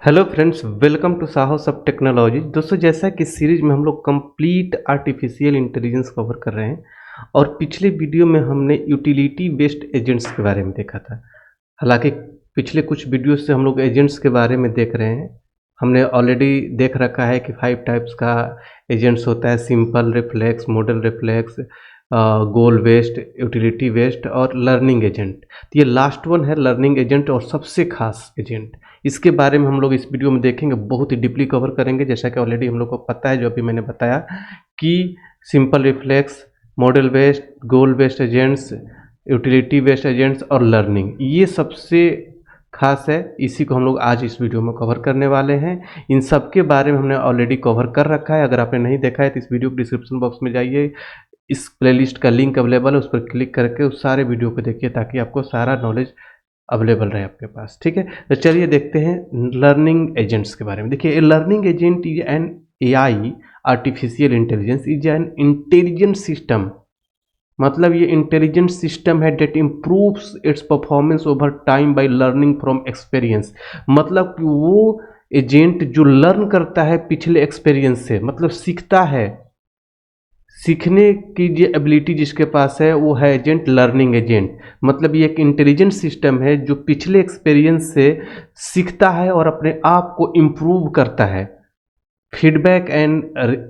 Hello friends, welcome to साहो सब technology. दोस्तों, जैसा कि सीरीज में हम लोग कंप्लीट आर्टिफिशियल इंटेलिजेंस कवर कर रहे हैं और पिछले वीडियो में हमने यूटिलिटी बेस्ड एजेंट्स के बारे में देखा था। हालांकि पिछले कुछ वीडियो से हम लोग एजेंट्स के बारे में देख रहे हैं। हमने ऑलरेडी देख रखा है कि 5 टाइप्स का एजेंट्स होता है: सिंपल, रिफ्लेक्स, मॉडल रिफ्लेक्स, गोल बेस्ड, यूटिलिटी बेस्ड और लर्निंग एजेंट। तो ये लास्ट वन है लर्निंग एजेंट और सबसे खास एजेंट। इसके बारे में हम लोग इस वीडियो में देखेंगे, बहुत ही डीपली कवर करेंगे। जैसा कि ऑलरेडी हम लोग को पता है, जो अभी मैंने बताया कि सिंपल रिफ्लेक्स, मॉडल बेस्ड, गोल based agents, utility based agents और लर्निंग, ये सबसे खास है। इसी को हम लोग आज इस वीडियो में कवर करने वाले हैं। इन सब के बारे में हमने ऑलरेडी कवर कर रखा है। अगर आपने नहीं देखा है तो इस वीडियो के डिस्क्रिप्शन बॉक्स में जाइए, इस प्लेलिस्ट का लिंक अवेलेबल है, उस पर क्लिक करके उस सारे वीडियो को देखिए ताकि आपको सारा नॉलेज अवेलेबल रहे आपके पास। ठीक है, तो चलिए देखते हैं लर्निंग एजेंट्स के बारे में। देखिए, learning agent is an AI, artificial intelligence is an intelligent system. मतलब ये इंटेलिजेंट सिस्टम है that improves its performance over time by learning from experience. मतलब कि वो एजेंट जो लर्न करता है पिछले एक्सपीरियंस से, मतलब सीखता है। सीखने की जो एबिलिटी जिसके पास है वो है एजेंट, लर्निंग एजेंट। मतलब ये एक इंटेलिजेंट सिस्टम है जो पिछले एक्सपीरियंस से सीखता है और अपने आप को इम्प्रूव करता है। Feedback and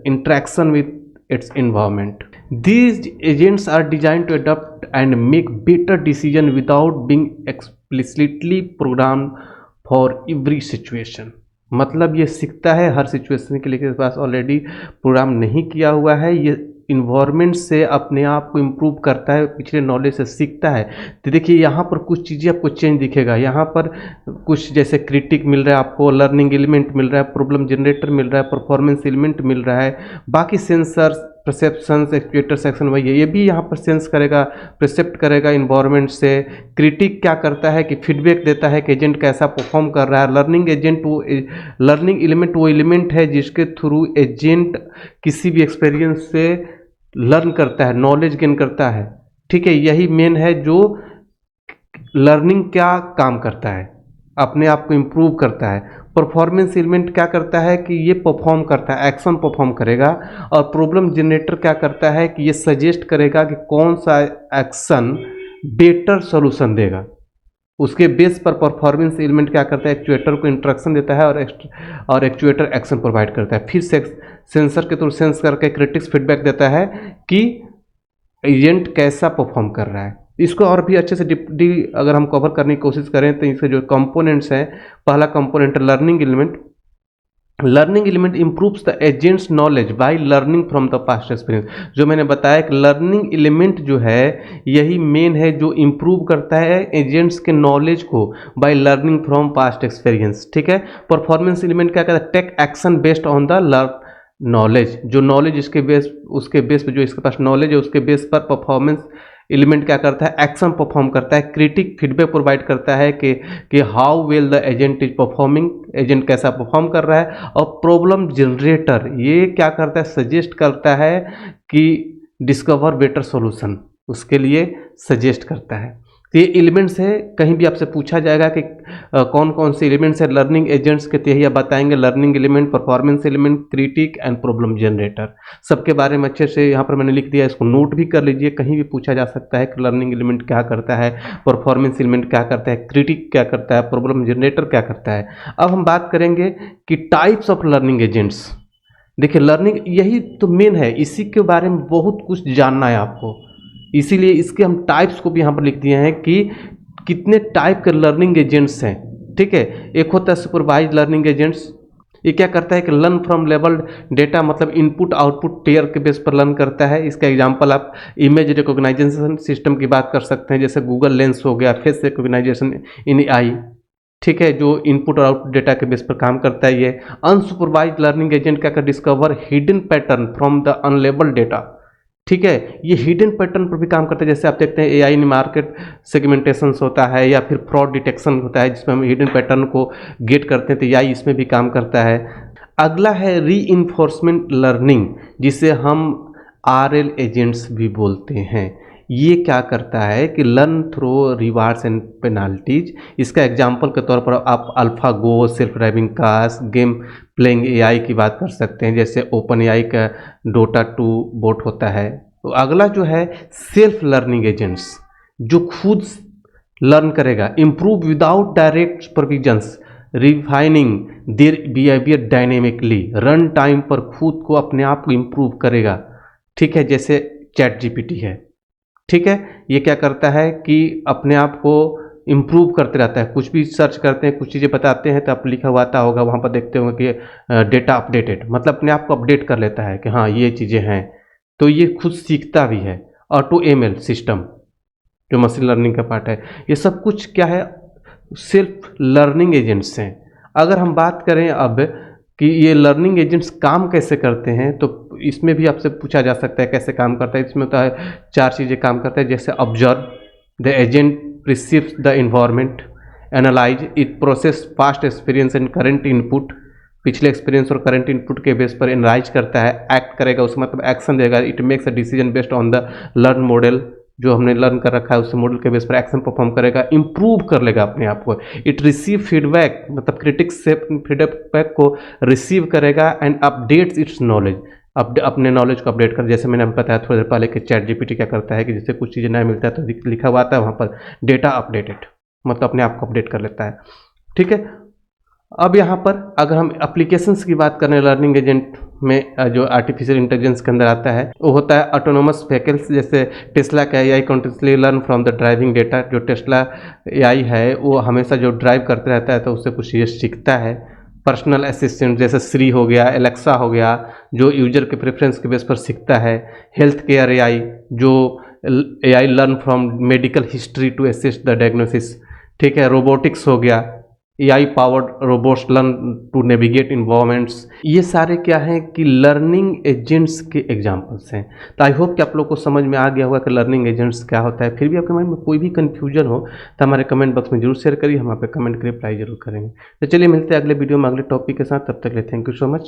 interaction with its environment. These agents are designed to adapt and make better decisions without being explicitly programmed for every situation। मतलब ये सीखता है हर सिचुएशन के लिए, इसके पास ऑलरेडी प्रोग्राम नहीं किया हुआ है। ये इन्वायरमेंट से अपने आप को इम्प्रूव करता है, पिछले नॉलेज से सीखता है। तो देखिए, यहाँ पर कुछ चीज़ें आपको चेंज दिखेगा। यहाँ पर कुछ जैसे क्रिटिक मिल रहा है आपको, लर्निंग एलिमेंट मिल रहा है, प्रॉब्लम जनरेटर मिल रहा है, परफॉर्मेंस एलिमेंट मिल रहा है। बाकी सेंसर्स, परसेप्शंस, एक्चुएटर सेक्शन वही है, ये भी यहाँ पर सेंस करेगा, परसेप्ट करेगा इन्वायरमेंट से। क्रिटिक क्या करता है कि फीडबैक देता है कि एजेंट कैसा परफॉर्म कर रहा है। लर्निंग एजेंट वो लर्निंग एलिमेंट वो एलिमेंट है जिसके थ्रू एजेंट किसी भी एक्सपीरियंस से लर्न करता है, नॉलेज गेन करता है। ठीक है, यही मेन है जो लर्निंग क्या काम करता है, अपने आप को इम्प्रूव करता है। परफॉर्मेंस एलिमेंट क्या करता है कि ये परफॉर्म करता है, एक्शन परफॉर्म करेगा। और प्रॉब्लम जनरेटर क्या करता है कि ये सजेस्ट करेगा कि कौन सा एक्शन बेटर सॉल्यूशन देगा। उसके बेस पर परफॉर्मेंस एलिमेंट क्या करता है, एक्चुएटर को इंस्ट्रक्शन देता है और एक्चुएटर एक्शन प्रोवाइड करता है। फिर सेंसर के थ्रू सेंस करके क्रिटिक्स फीडबैक देता है कि एजेंट कैसा परफॉर्म कर रहा है। इसको और भी अच्छे से डीपली अगर हम कवर करने की कोशिश करें तो इसके जो कंपोनेंट्स हैं, पहला component learning element. Learning element improves the agents knowledge by learning from the past experience. जो मैंने बताया कि लर्निंग एलिमेंट जो है यही मेन है जो इम्प्रूव करता है एजेंट्स के नॉलेज को by learning from past experience. ठीक है, परफॉर्मेंस एलिमेंट क्या करता है, take action based on the learn knowledge. जो नॉलेज इसके बेस, उसके बेस पे जो इसके पास नॉलेज है उसके बेस पर परफॉर्मेंस एलिमेंट क्या करता है, एक्शन परफॉर्म करता है। क्रिटिक फीडबैक प्रोवाइड करता है कि how well the agent is performing, agent कैसा परफॉर्म कर रहा है। और प्रॉब्लम जनरेटर ये क्या करता है, सजेस्ट करता है कि डिस्कवर बेटर सॉल्यूशन, उसके लिए सजेस्ट करता है। तो ये एलिमेंट्स है, कहीं भी आपसे पूछा जाएगा कि कौन कौन से एलिमेंट्स है लर्निंग एजेंट्स के, तो यही बताएंगे learning element, performance element, critic and problem generator. सबके बारे में अच्छे से यहाँ पर मैंने लिख दिया, इसको नोट भी कर लीजिए। कहीं भी पूछा जा सकता है कि लर्निंग एलिमेंट क्या करता है, परफॉर्मेंस एलिमेंट क्या करता है, क्रिटिक क्या करता है, प्रॉब्लम जनरेटर क्या करता है। अब हम बात करेंगे कि टाइप्स ऑफ लर्निंग एजेंट्स। देखिए, लर्निंग यही तो मेन है, इसी के बारे में बहुत कुछ जानना है आपको, इसीलिए इसके हम टाइप्स को भी यहाँ पर लिख दिए हैं कि कितने टाइप के लर्निंग एजेंट्स हैं। ठीक है, एक होता है सुपरवाइज लर्निंग एजेंट्स। ये क्या करता है कि लर्न फ्रॉम लेबल्ड डेटा, मतलब इनपुट आउटपुट पेयर के बेस पर लर्न करता है। इसका एग्जांपल आप इमेज रिकॉग्नाइजेशन सिस्टम की बात कर सकते हैं, जैसे गूगल लेंस हो गया, फेस रिकॉग्नाइजेशन इन एआई। ठीक है, जो इनपुट और आउटपुट डेटा के बेस पर काम करता है। ये अनसुपरवाइज लर्निंग एजेंट क्या कर discover hidden pattern from the unlabelled data. ठीक है, ये हिडन पैटर्न पर भी काम करता है। जैसे आप देखते हैं एआई में मार्केट सेगमेंटेशन होता है या फिर फ्रॉड डिटेक्शन होता है, जिसमें हम हिडन पैटर्न को गेट करते हैं, तो एआई इसमें भी काम करता है। अगला है रीइंफोर्समेंट लर्निंग, जिसे हम आरएल एजेंट्स भी बोलते हैं। ये क्या करता है कि learn through rewards and penalties. इसका एग्जांपल के तौर पर आप AlphaGo, self driving cars, game playing AI की बात कर सकते हैं, जैसे ओपन एआई का डोटा 2 बोट होता है। तो अगला जो है सेल्फ लर्निंग एजेंट्स, जो खुद लर्न करेगा, improve without direct supervisions, refining their behaviour dynamically, run time पर खुद को अपने आप को इम्प्रूव करेगा। ठीक है, जैसे चैट जीपीटी है। ठीक है, ये क्या करता है कि अपने आप को इम्प्रूव करते रहता है। कुछ भी सर्च करते हैं, कुछ चीज़ें बताते हैं तो आप लिखा हुआ आता होगा, वहाँ पर देखते होंगे कि डेटा अपडेटेड, मतलब अपने आप को अपडेट कर लेता है कि हाँ ये चीज़ें हैं। तो ये खुद सीखता भी है। ऑटो एमएल सिस्टम जो मशीन लर्निंग का पार्ट है, ये सब कुछ क्या है, सेल्फ लर्निंग एजेंट्स हैं। अगर हम बात करें अब कि ये लर्निंग एजेंट्स काम कैसे करते हैं, तो इसमें भी आपसे पूछा जा सकता है कैसे काम करता है। इसमें होता है 4 चीज़ें काम करता है, जैसे observe, the agent receives the environment, analyse, it process past experience and current input, पिछले एक्सपीरियंस और करंट इनपुट के बेस पर एनालाइज करता है, एक्ट करेगा, उसका मतलब एक्शन देगा, it makes a decision based on the learn model, जो हमने लर्न कर रखा है उस मॉडल के बेस पर एक्शन परफॉर्म करेगा, इंप्रूव कर लेगा अपने आप को। इट रिसीव फीडबैक, मतलब क्रिटिक्स से फीडबैक को रिसीव करेगा एंड अपडेट्स इट्स नॉलेज, अपने नॉलेज को अपडेट कर। जैसे मैंने बताया थोड़ी देर पहले कि चैट जीपीटी क्या करता है कि जैसे कुछ चीज़ें नया मिलता है तो लिखा हुआ आता है वहाँ पर डेटा अपडेटेड, मतलब अपने आप को अपडेट कर लेता है। ठीक है, अब यहाँ पर अगर हम एप्लीकेशंस की बात करें लर्निंग एजेंट में, जो आर्टिफिशियल इंटेलिजेंस के अंदर आता है वो होता है ऑटोनोमस व्हीकल्स, जैसे टेस्ला का AI continuously learn from the driving data. जो टेस्ला एआई है वो हमेशा जो ड्राइव करते रहता है तो उससे कुछ चीज़ें सीखता है। पर्सनल असिस्टेंट जैसे श्री हो गया, एलेक्सा हो गया, जो यूजर के प्रेफरेंस के बेस पर सीखता है। हेल्थ केयर एआई, जो AI learn from medical history to assist the diagnosis. ठीक है, रोबोटिक्स हो गया, AI powered robots learn to navigate environments. ये सारे क्या हैं कि लर्निंग एजेंट्स के एग्जांपल्स हैं। तो आई होप कि आप लोग को समझ में आ गया होगा कि लर्निंग एजेंट्स क्या होता है। फिर भी आपके माइंड में कोई भी कन्फ्यूजन हो तो हमारे कमेंट बॉक्स में जरूर शेयर करिए, हम आप पे कमेंट के रिप्लाई जरूर करेंगे। तो चलिए मिलते हैं अगले वीडियो में अगले टॉपिक के साथ, तब तक के लिए थैंक यू सो मच।